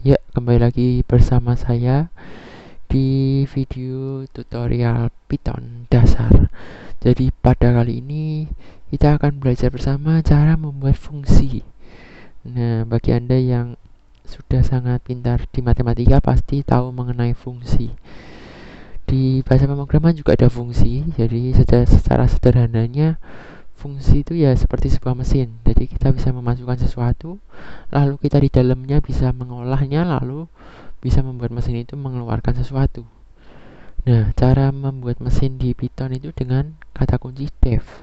Ya, kembali lagi bersama saya di video tutorial Python dasar. Jadi pada kali ini kita akan belajar bersama cara membuat fungsi. Nah, bagi Anda yang sudah sangat pintar di matematika pasti tahu mengenai fungsi. Di bahasa pemrograman juga ada fungsi. Jadi secara sederhananya fungsi itu ya seperti sebuah mesin. Jadi kita bisa memasukkan sesuatu, lalu kita di dalamnya bisa mengolahnya, lalu bisa membuat mesin itu mengeluarkan sesuatu. Nah, cara membuat mesin di Python itu dengan kata kunci def.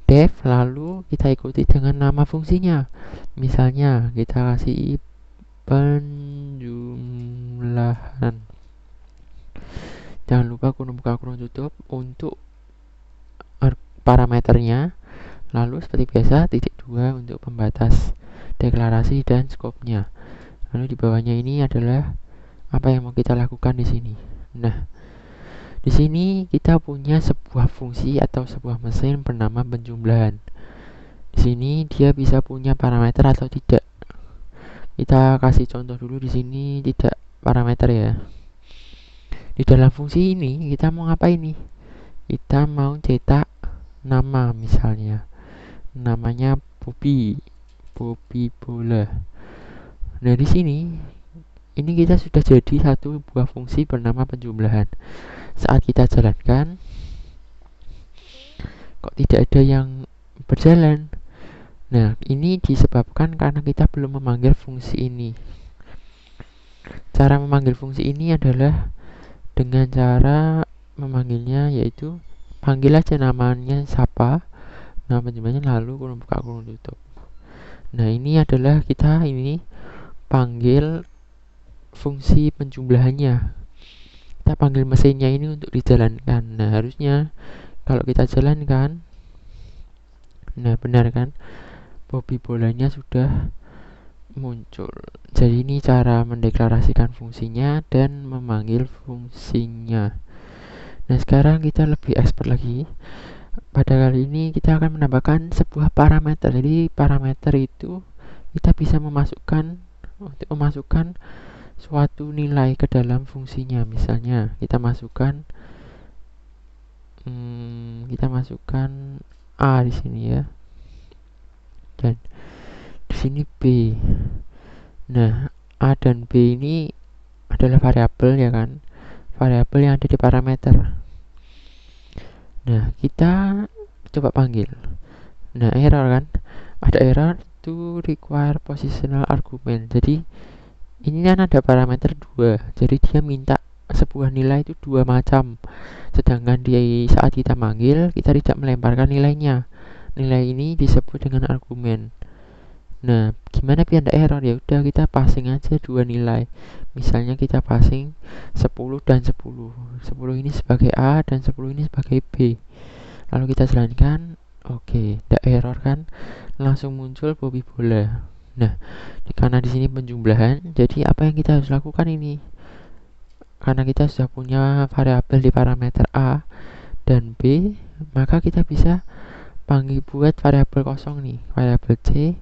Def, lalu kita ikuti dengan nama fungsinya. Misalnya, kita kasih penjumlahan. Jangan lupa kurung buka kurung tutup untuk parameternya. Lalu seperti biasa, titik 2 untuk pembatas deklarasi dan skopnya. Lalu di bawahnya ini adalah apa yang mau kita lakukan di sini. Nah, di sini kita punya sebuah fungsi atau sebuah mesin bernama penjumlahan. Di sini dia bisa punya parameter atau tidak. Kita kasih contoh dulu di sini tidak parameter ya. Di dalam fungsi ini kita mau ngapain nih? Kita mau cetak nama misalnya. Namanya Bobby bola. Nah, di sini ini kita sudah jadi satu buah fungsi bernama penjumlahan. Saat kita jalankan, kok tidak ada yang berjalan? Nah, ini disebabkan karena kita belum memanggil fungsi ini. Cara memanggil fungsi ini adalah dengan cara memanggilnya, yaitu panggil aja namanya siapa, nama penjumlahnya, lalu kurung buka kurung tutup. Nah, ini adalah kita ini panggil fungsi penjumlahannya. Kita panggil mesinnya ini untuk dijalankan. Nah, harusnya kalau kita jalankan, nah benar kan, Bobby bolanya sudah muncul. Jadi ini cara mendeklarasikan fungsinya dan memanggil fungsinya. Nah, sekarang kita lebih expert lagi. Pada kali ini kita akan menambahkan sebuah parameter. Jadi parameter itu kita bisa memasukkan suatu nilai ke dalam fungsinya. Misalnya kita masukkan A di sini ya, dan di sini B. Nah, A dan B ini adalah variabel ya kan, variabel yang ada di parameter. Nah, kita coba panggil. Nah, error kan, ada error to require positional argument. Jadi ini kan ada parameter 2, jadi dia minta sebuah nilai itu 2 macam, sedangkan di saat kita manggil kita tidak melemparkan nilainya. Nilai ini disebut dengan argumen. Nah, gimana biar tidak error? Ya udah, kita passing aja 2 nilai. Misalnya kita passing 10 dan 10. 10 ini sebagai A dan 10 ini sebagai B. Lalu kita jalankan, oke, tidak error kan? Langsung muncul Bobby bola. Nah, karena di sini penjumlahan, jadi apa yang kita harus lakukan ini? Karena kita sudah punya variabel di parameter A dan B, maka kita bisa panggil buat variabel kosong nih, variabel C,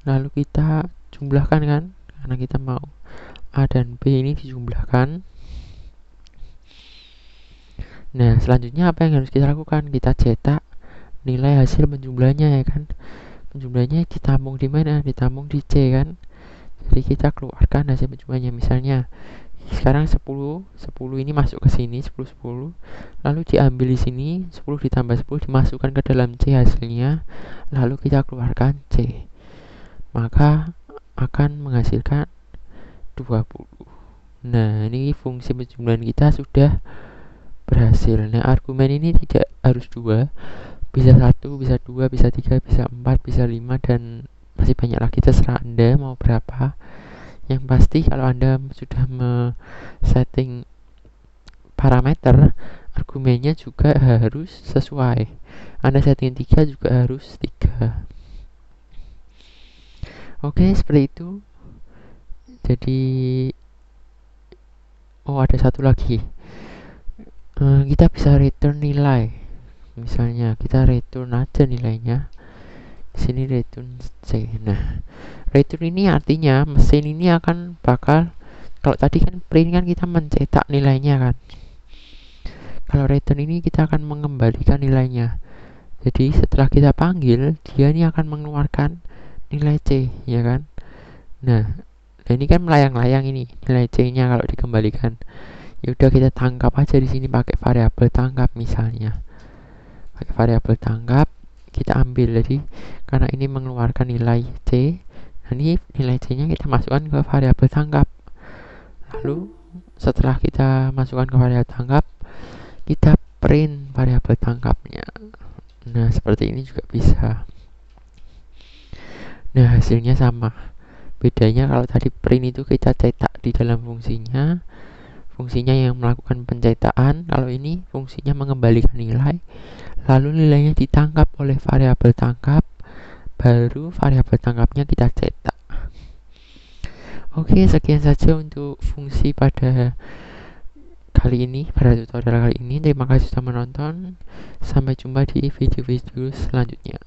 lalu kita jumlahkan kan, karena kita mau A dan B ini dijumlahkan. Nah, selanjutnya apa yang harus kita lakukan? Kita cetak nilai hasil penjumlahannya ya kan. Penjumlahannya ditampung di mana? Ditampung di C kan. Jadi kita keluarkan hasil penjumlahannya. Misalnya sekarang 10 ini masuk ke sini, 10 lalu diambil di sini, 10 ditambah 10 dimasukkan ke dalam C hasilnya, lalu kita keluarkan C, maka akan menghasilkan 20. Nah, ini fungsi penjumlahan kita sudah berhasil. Nah, argumen ini tidak harus 2, bisa 1, bisa 2, bisa 3, bisa 4, bisa 5, dan masih banyak lagi, terserah Anda mau berapa. Yang pasti kalau Anda sudah setting parameter, argumennya juga harus sesuai. Anda setting 3 juga harus 3. Oke, seperti itu. Jadi ada satu lagi. Kita bisa return nilai. Misalnya kita return aja nilainya. Di sini return C. Nah, return ini artinya mesin ini akan bakal, kalau tadi kan print kan kita mencetak nilainya kan. Kalau return ini kita akan mengembalikan nilainya. Jadi setelah kita panggil, dia ini akan mengeluarkan nilai C, ya kan? Nah, ini kan melayang-layang ini nilai C-nya kalau dikembalikan. Ya udah kita tangkap aja di sini pakai variabel tangkap misalnya. Pakai variabel tangkap kita ambil, jadi karena ini mengeluarkan nilai C, nah ini nilai C-nya kita masukkan ke variabel tangkap. Lalu setelah kita masukkan ke variabel tangkap, kita print variabel tangkapnya. Nah, seperti ini juga bisa. Nah, hasilnya sama. Bedanya kalau tadi print itu kita cetak di dalam fungsinya, fungsinya yang melakukan pencetakan. Kalau ini fungsinya mengembalikan nilai, lalu nilainya ditangkap oleh variabel tangkap, baru variabel tangkapnya kita cetak. Oke, sekian saja untuk fungsi pada kali ini, pada tutorial kali ini. Terima kasih sudah menonton. Sampai jumpa di video-video selanjutnya.